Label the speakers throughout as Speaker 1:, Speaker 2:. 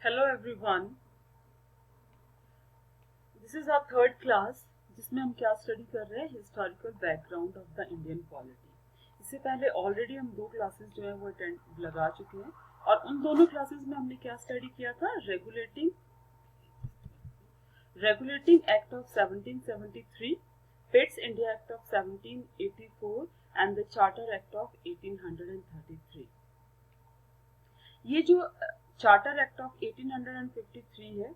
Speaker 1: Hello everyone. This is our third class जिसमें हम क्या स्टडी कर रहे हैं historical background of the Indian polity. इससे पहले ऑलरेडी हम दो क्लासेस जो है वो अटेंड लगा चुके हैं और उन दोनों क्लासेस में हमने क्या स्टडी किया था regulating act of 1773, Pitt's India act of 1784 and the charter act of 1833। ये जो चार्टर एक्ट ऑफ 1853 है,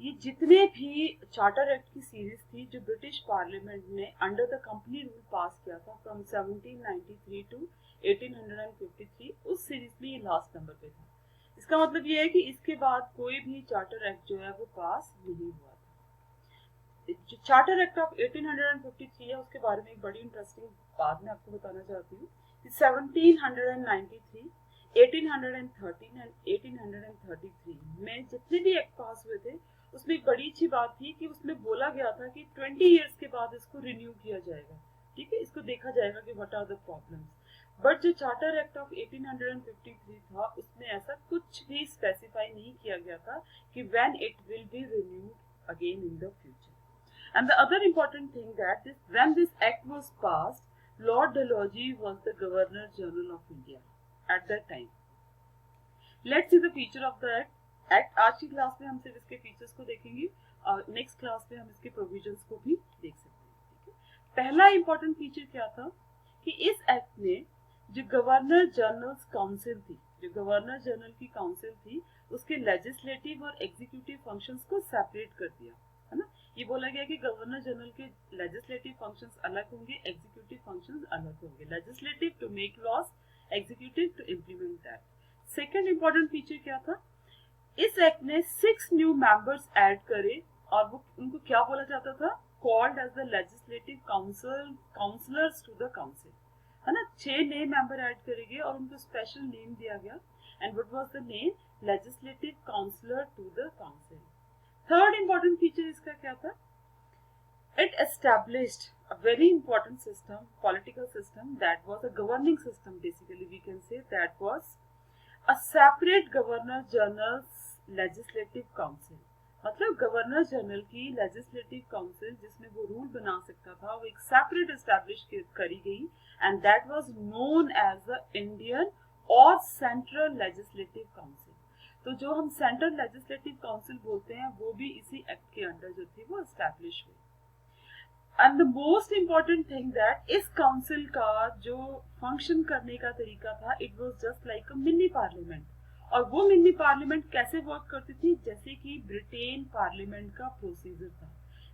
Speaker 1: ये जितने भी चार्टर एक्ट की सीरीज थी जो ब्रिटिश पार्लियामेंट ने अंडर द कंपनी रूल पास किया था फ्रॉम 1793 टू 1853, उस सीरीज में ये लास्ट नंबर पे था। इसका मतलब ये है कि इसके बाद कोई भी चार्टर एक्ट जो है वो पास नहीं हुआ था। जो चार्टर एक्ट ऑफ 1853 है उसके बारे में एक बड़ी इंटरेस्टिंग बात मैं आपको बताना चाहती हूँ। 1793, 1813 एंड 1833 में जितने भी एक्ट पास हुए थे उसमें एक बड़ी अच्छी बात थी कि उसमें बोला गया था कि 20 इयर्स के बाद इसको रिन्यू किया जाएगा। ठीक है, इसको देखा जाएगा कि what are the problems. But जो चार्टर एक्ट ऑफ 1853 था उसमें ऐसा कुछ भी स्पेसिफाई नहीं किया गया था कि when it will be renewed again in the future. And the other important thing that when this act was passed, Lord Dalhousie was the governor general of India at that time. Let's see the feature of the act. आज की class में हम सिर्फ इसके features को देखेंगे और next class में हम इसके प्रोविजंस को भी देख सकते हैं। ठीक है, पहला इंपॉर्टेंट फीचर क्या था कि इस एक्ट ने जो गवर्नर जनरल काउंसिल थी, जो गवर्नर जनरल की काउंसिल थी, उसके लेजिस्लेटिव और एग्जीक्यूटिव फंक्शंस को सेपरेट कर दिया, है ना। ये बोला गया कि गवर्नर जनरल के लेजिस्लेटिव फंक्शंस अलग होंगे, एग्जीक्यूटिव फंक्शंस अलग होंगे। Legislative to make laws, executive to implement that. Second important feature क्या था, इस एक्ट ने 6 न्यू मेंबर्स ऐड करे और वो उनको क्या बोला जाता था, called as the legislative councillors to the council, है ना। 6 नए मेंबर ऐड करे गए और उनको स्पेशल नेम दिया गया। And what was the name, legislative councillor to the council. Third important feature इसका क्या था, it established a very important system, political system, that was a governing system, basically we can say, that was a separate governor general's legislative council। मतलब governor general की legislative council जिसमें वो rule बना सकता था, वो एक सेपरेट एस्टैब्लिश करी गई and that was known as the Indian और सेंट्रल लेजिस्लेटिव काउंसिल। तो जो हम सेंट्रल लेजिस्लेटिव काउंसिल बोलते हैं वो भी इसी एक्ट के अंडर जो थी वो एस्टैब्लिश हुई। And the most important thing that इस काउंसिल का जो फंक्शन करने का तरीका था, it was just like a mini parliament. और वो मिनी पार्लियामेंट कैसे वर्क करती थी, जैसे कि ब्रिटेन पार्लियामेंट का प्रोसीजर था।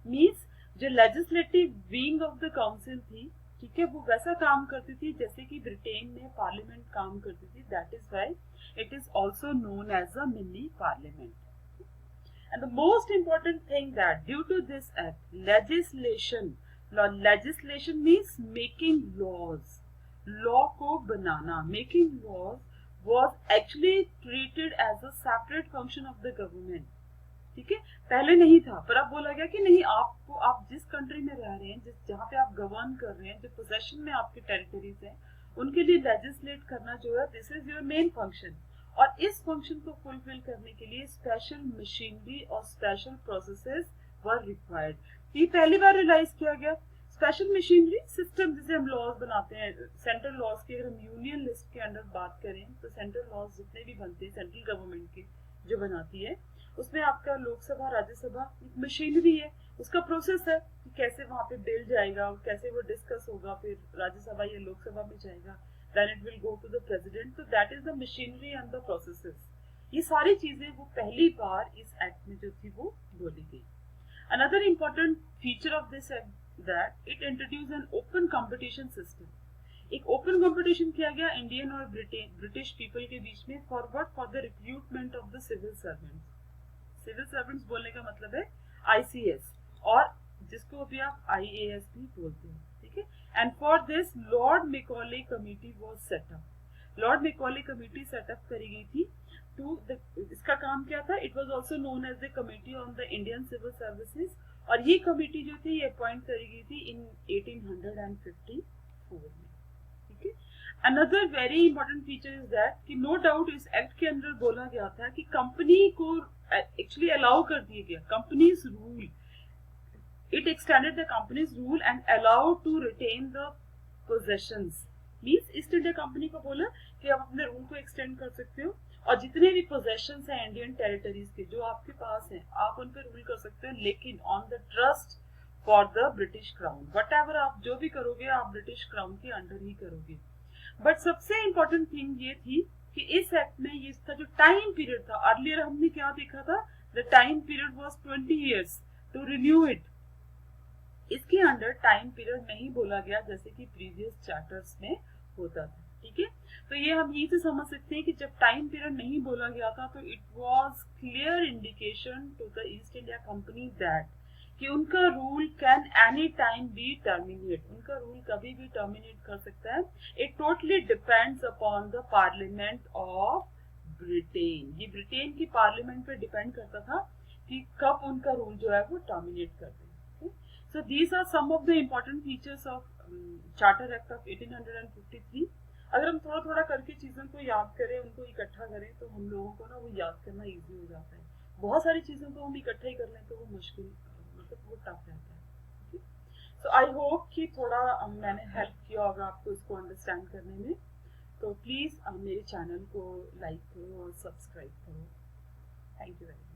Speaker 1: मींस जो legislative wing of the council थी, ठीक है, वो वैसा काम करती थी जैसे कि ब्रिटेन में पार्लियामेंट काम करती थी। That is why it is also known as a mini parliament. And the most important thing that due to this act, legislation means making laws, law को बनाना, making laws was actually treated as a separate function of the government। ठीक है, पहले नहीं था, पर अब बोला गया कि नहीं, आपको, आप जिस कंट्री में रह रहे हैं, जिस जहाँ पे आप गवर्न कर रहे हैं, जो पोजेशन में आपके टेरिटरीज हैं, उनके लिए लेजिस्लेट करना जो है, this is your main function. और इस फंक्शन को फुलफिल करने के लिए स्पेशल मशीनरी और स्पेशल प्रोसेसेस वर रिक्वायर्ड। ये पहली बार रियलाइज किया गया। स्पेशल मशीनरी सिस्टम, जिसे हम लॉज बनाते हैं, सेंट्रल लॉज की अगर हम यूनियन लिस्ट के अंडर बात करें तो सेंट्रल लॉज जितने भी बनते हैं सेंट्रल गवर्नमेंट के जो बनाती है, उसमें आपका लोकसभा, राज्यसभा एक मशीनरी है, उसका प्रोसेस है कि कैसे वहां पे बिल जाएगा, कैसे वो डिस्कस होगा, फिर राज्यसभा या लोकसभा में जाएगा, then it will go to the president। तो that is the machinery and the processes। ये सारी चीजें वो पहली बार इस एक्ट में जो थी वो बोली गई। Another important feature of this act that it introduced an open competition system। एक ओपन कंपटीशन किया गया इंडियन और ब्रिटिश पीपल के बीच में for the recruitment of the civil servants. Civil servants बोलने का मतलब है आईसीएस, और जिसको अभी आप आईएएस भी बोलते हैं। ठीक है, and for this Lord Macaulay committee was set up. Lord Macaulay committee setup करी गई थी टू इसका काम क्या था, it was also known as the committee on the Indian civil services. और ये कमेटी जो थी ये अपॉइंट करी गई थी इन 1854 में। ठीक है, another very important feature is that कि नो डाउट इस एक्ट के अंदर बोला गया था कि कंपनी को एक्चुअली अलाउ कर दिया गया, companies rule, it extended the company's rule and allowed to retain the possessions. Means east India company को बोला कि आप अपने रूल को एक्सटेंड कर सकते हो और जितने भी पोजेशंस हैं इंडियन टेरिटरीज के जो आपके पास हैं आप उन पर रूल कर सकते हो, लेकिन on the trust for the British crown. What ever आप जो भी करोगे आप ब्रिटिश क्राउन के अंडर ही करोगे। बट सबसे इंपॉर्टेंट थिंग ये थी कि इस एक्ट में ये इसका जो टाइम पीरियड था, अर्लियर हमने क्या देखा था, the time period was 20 years to renew it. इसके अंडर टाइम पीरियड नहीं बोला गया जैसे कि प्रीवियस चार्टर्स में होता था। ठीक है, तो ये हम यही से समझ सकते हैं कि जब टाइम पीरियड नहीं बोला गया था तो it was clear indication to the East India Company that कि उनका rule can any time be terminate, उनका रूल कभी भी टर्मिनेट कर सकता है। It totally depends upon the parliament of Britain. ये ब्रिटेन की पार्लियामेंट पे डिपेंड करता था कि कब उनका रूल जो है वो टर्मिनेट कर दे। So these are some of the important features of Charter Act of 1853। अगर हम थोड़ा थोड़ा करके चीजों को याद करें, उनको इकट्ठा करें तो हम लोगों को ना वो याद करना इजी हो जाता है। बहुत सारी चीजों को हम इकट्ठा ही कर लें तो वो मुश्किल, मतलब वो टफ रहता है। सो आई होप कि थोड़ा मैंने हेल्प किया होगा आपको इसको अंडरस्टैंड करने में। तो प्लीज मेरे चैनल को लाइक करो और सब्सक्राइब करो। Thank you very much.